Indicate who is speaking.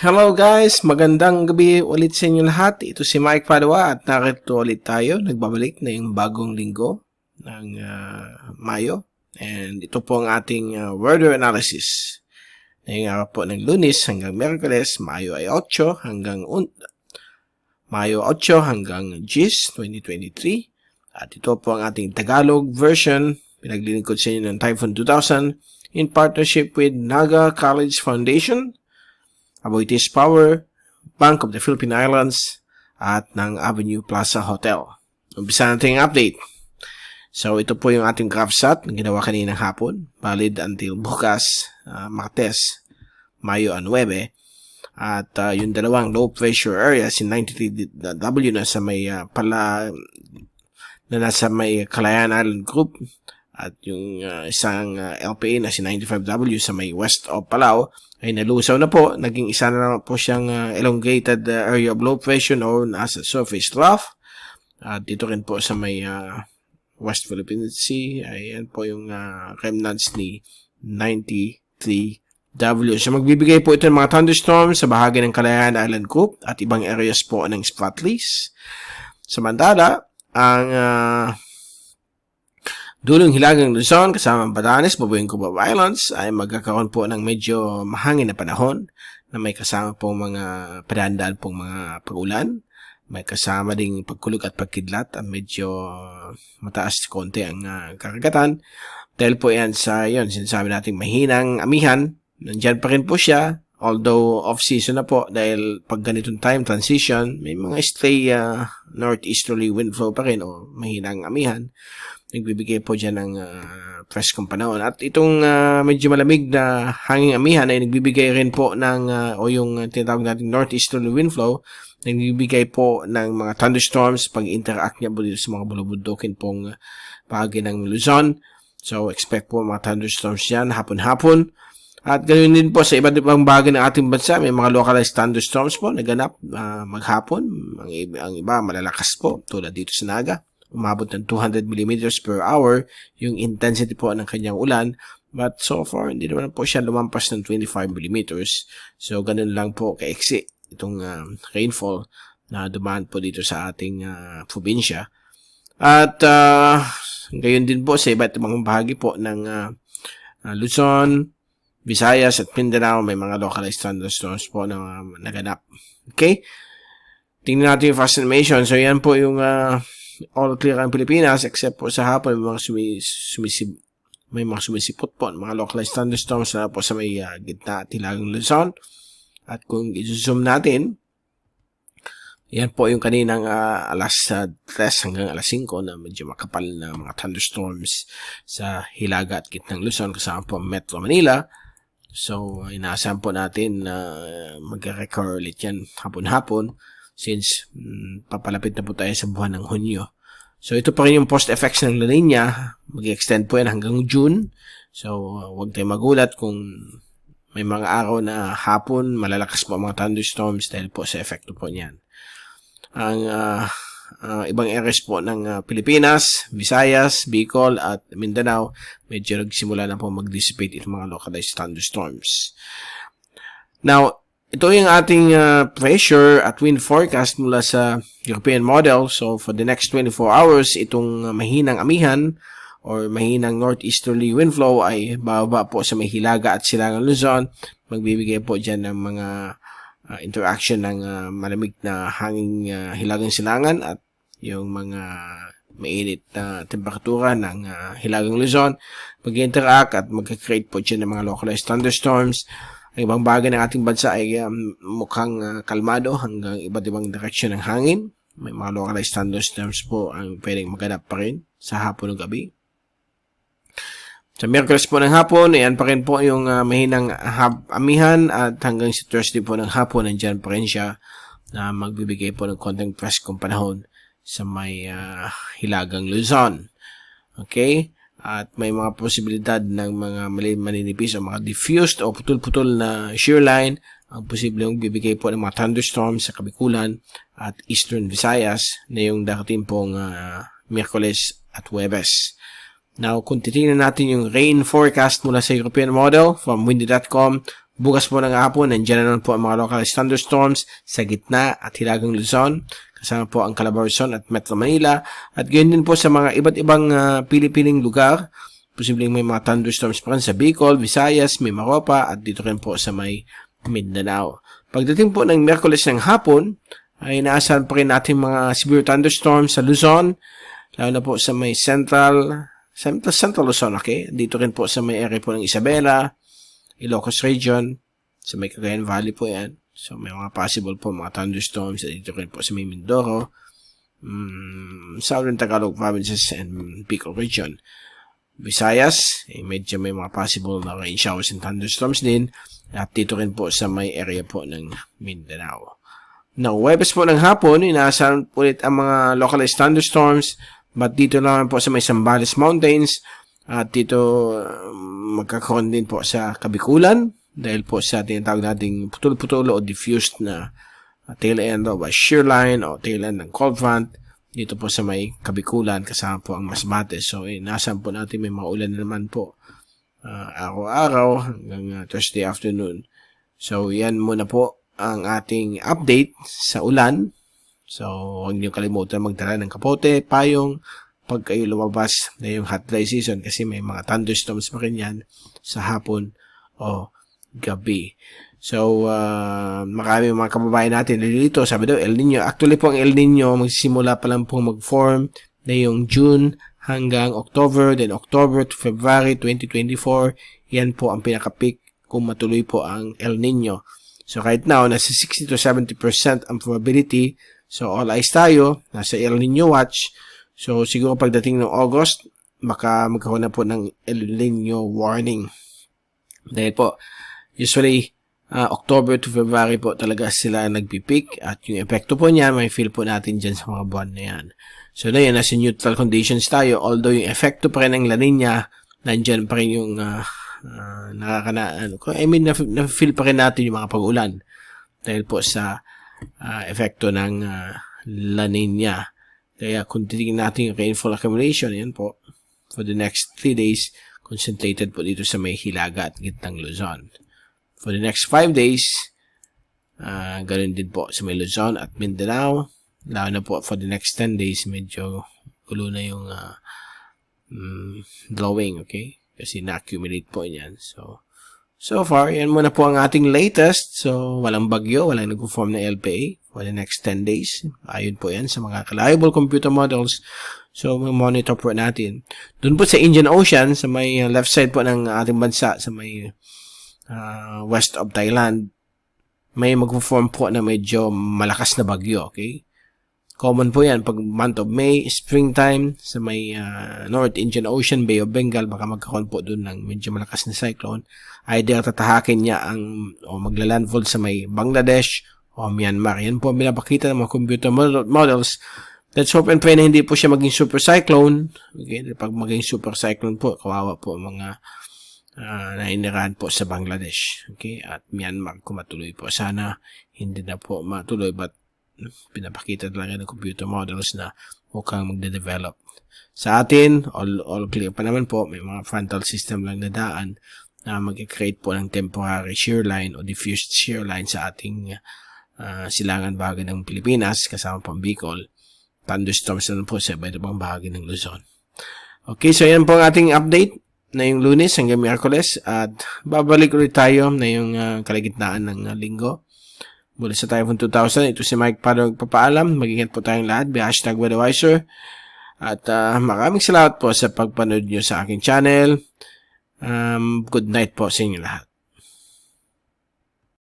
Speaker 1: Hello guys, magandang gabi ulit sa inyo lahat. Ito si Mike Padua at narito ulit tayo. Nagbabalik na yung bagong linggo ng Mayo. And ito po ang ating weather analysis. Ngayong araw po ng Lunes hanggang Miyerkules, Mayo 8 hanggang 10, 2023. At ito po ang ating Tagalog version. Pinaglilingkod sa inyo ng Typhoon 2000 in partnership with Naga College Foundation, Aboitiz Power, Bank of the Philippine Islands, at ng Avenue Plaza Hotel. Umpisa natin ang update. So, ito po yung ating GraphSat na ginawa kaninang hapon. Valid until bukas, Martes, Mayo 9. At yung dalawang low pressure areas in 93W na sa may nasa may Calayan Island Group. At yung isang LPA na si 95W sa may west of Palau ay nalusaw na po. Naging isa na po siyang elongated area of low pressure known as a surface trough. At dito rin po sa may West Philippine Sea, ayan po yung remnants ni 93W. So magbibigay po ito ng mga thunderstorms sa bahagi ng Calayan Island Group at ibang areas po ng Spratlys. Samantala, ang dulong hilagang Luzon kasama Batanes, Babueng Cubao Islands ay magkakaroon po ng medyo mahangin na panahon na may kasama pong mga padandaan pong mga pag-ulan. May kasama ding pagkulog at pagkidlat at medyo mataas konti ang karagatan. Dahil po yan sa sinasabi nating mahinang amihan, nandyan pa rin po siya. Although off-season na po dahil pag ganitong time transition, may mga stray northeasterly wind flow pa rin o mahinang amihan. Nagbibigay po dyan ng preskong panahon. At itong medyo malamig na hanging amihan ay nagbibigay rin po ng, o yung tinatawag natin northeasterly wind flow, nagbibigay po ng mga thunderstorms pag-interact niya po dito sa mga bulubundukin pong bahagi ng Luzon. So, expect po mga thunderstorms yan hapon-hapon. At ganoon din po sa iba't ibang bahagi ng ating bansa, may mga localized thunderstorms po naganap maghapon. Ang iba malalakas po, tulad dito sa Naga. Umabot ng 200 mm per hour yung intensity po ng kanyang ulan. But so far, hindi naman po siya lumampas ng 25 mm. So, ganun lang po kaiksi itong rainfall na dumaan po dito sa ating probinsya. At gayon din po sa iba't ibang bahagi po ng Luzon, Visayas at Mindanao, may mga localized thunderstorms po na naganap. Okay? Tingnan natin yung fast animation. So, yan po yung all clear ang Pilipinas except po sa hapon may mga sumisipot po, mga localized thunderstorms na po sa may gitna at hilagang Luzon. At kung i-zoom natin, yan po yung kaninang alas 3 hanggang alas 5 na medyo makapal na mga thunderstorms sa hilaga at gitnang Luzon kasama po Metro Manila. So, inaasahan po natin na mag-recur ulit yan hapon-hapon since papalapit na po tayo sa buwan ng Hunyo. So, ito pa rin yung post-effects ng La Nina. Mag-extend po yan hanggang June. So, huwag tayo magulat kung may mga araw na hapon, malalakas po ang mga thunderstorms dahil po sa epekto po niyan. Ang ibang areas po ng Pilipinas, Visayas, Bicol at Mindanao, medyo nagsimula na po mag-dissipate itong mga localized thunderstorms. Now, ito yung ating pressure at wind forecast mula sa European model. So, for the next 24 hours, itong mahinang amihan or mahinang northeasterly wind flow ay bababa po sa may hilaga at silangang Luzon. Magbibigay po dyan ng mga interaction ng malamig na hanging hilagang silangan at yung mga mainit na temperatura ng hilagang Luzon. Mag-interact at mag-create po dyan ng mga localized thunderstorms. Ang ibang bagay ng ating bansa ay mukhang kalmado hanggang iba't ibang direksyon ng hangin. May mga localized thunderstorms po ang pwedeng maganap pa rin sa hapon o gabi. Sa Miyerkules po ng hapon, ayan pa rin po yung mahinang amihan at hanggang sa Thursday po ng hapon, nandyan pa rin siya na magbibigay po ng konting preskong panahon sa may hilagang Luzon. Okay? At may mga posibilidad ng mga maninipis o mga diffused o putol-putol na shear line ang posibleng bibigay po ng mga thunderstorms sa Kabikulan at Eastern Visayas na yung darating pong Miyerkules at Huwebes. Now, kung titingnan natin yung rain forecast mula sa European model from windy.com Bukas po ng hapon, nandiyan na naman po ang mga localized thunderstorms sa gitna at hilagang Luzon, kasama po ang Calabarzon at Metro Manila, at gayon din po sa mga iba't ibang pili-piling lugar. Posibleng may mga thunderstorms pa rin sa Bicol, Visayas, Mimaropa, at dito rin po sa may Mindanao. Pagdating po ng Miyerkules ng hapon, ay inaasahan pa rin natin mga severe thunderstorms sa Luzon, lalo na po sa may Central Luzon, okay? Dito rin po sa may area po ng Isabela, Ilocos Region, sa may Cagayan Valley po yan. So, may mga possible po mga thunderstorms dito rin po sa may Mindoro, Southern Tagalog Provinces and Bicol Region. Visayas, medyo may mga possible na rain showers and thunderstorms din. At dito rin po sa may area po ng Mindanao. Now, Huwebes po ng hapon, inaasahan ulit ang mga localized thunderstorms, but dito naman po sa may Zambales Mountains, at dito magkakaroon din po sa Kabikulan dahil po sa tinatawag nating putol-putulo o diffused na tail end o shear line o tail end ng cold front dito po sa may Kabikulan kasama po ang Masbate. So inasahan po natin may mga ulan na naman po araw-araw hanggang Thursday afternoon. So yan muna po ang ating update sa ulan. So huwag niyo kalimutan magdala ng kapote, payong pag kayo lumabas na yung hot dry season kasi may mga thunderstorms pa rin yan sa hapon o gabi. So, marami mga kababayan natin dito, sabi daw El Nino. Actually po ang El Nino magsisimula pa lang po mag-form na yung June hanggang October, then October to February 2024. Yan po ang pinaka-peak kung matuloy po ang El Nino. So, right now, nasa 60 to 70% ang probability. So, all eyes tayo, nasa El Nino watch. So, siguro pagdating ng August, baka magkaroon na po ng El Nino warning. Dahil po, usually, October to February po talaga sila nagpipeak at yung epekto po niya, may feel po natin dyan sa mga buwan na yan. So, na yan, nasa neutral conditions tayo, although yung epekto pa rin ng La Nina, nandyan pa rin yung na-feel pa rin natin yung mga pag-ulan dahil po sa epekto ng La Nina. Kaya kung titignan natin yung rainfall accumulation, yan po, for the next 3 days, concentrated po dito sa may Hilaga at gitnang Luzon. For the next 5 days, ganun din po sa may Luzon at Mindanao. Lalo na po for the next 10 days, medyo gulo na yung blowing, okay? Kasi na-accumulate po yan. So far, yan muna po ang ating latest. So, walang bagyo, walang nag-form na LPA for the next 10 days. Ayun po yan sa mga reliable computer models. So, monitor po natin. Doon po sa Indian Ocean, sa may left side po ng ating bansa, sa may west of Thailand, may mag-form po na medyo malakas na bagyo, okay? Common po yan pag month of May, springtime, sa may North Indian Ocean, Bay of Bengal, baka magkakaroon po doon ng medyo malakas na cyclone. Either tatahakin niya o maglalandfall sa may Bangladesh o Myanmar. Yan po ang pinapakita ng mga computer models. Let's hope and pray na hindi po siya maging super cyclone. Okay? Pag maging super cyclone po, kawawa po mga nainirahan po sa Bangladesh. Okay? At Myanmar kung matuloy po. Sana hindi na po matuloy, but pinapakita talaga ng computer models na mukhang magde-develop. Sa atin, all clear pa naman po. May mga frontal system lang na daan na mag-create po ng temporary shear line o diffused shear line sa ating silangan bahagi ng Pilipinas, kasama pang Bicol. Thunderstorms na po sa iba't ibang bahagi ng Luzon. Okay, so yan po ang ating update na yung Lunes hanggang Miyerkules at babalik ulit tayo na yung kalagitnaan ng linggo. Mula sa Typhoon 2000, ito si Mike Pado magpapaalam. Mag-ingat po tayong lahat. #WeatherWiser. At maraming salamat po sa pagpanood nyo sa aking channel. Good night po sa inyo lahat.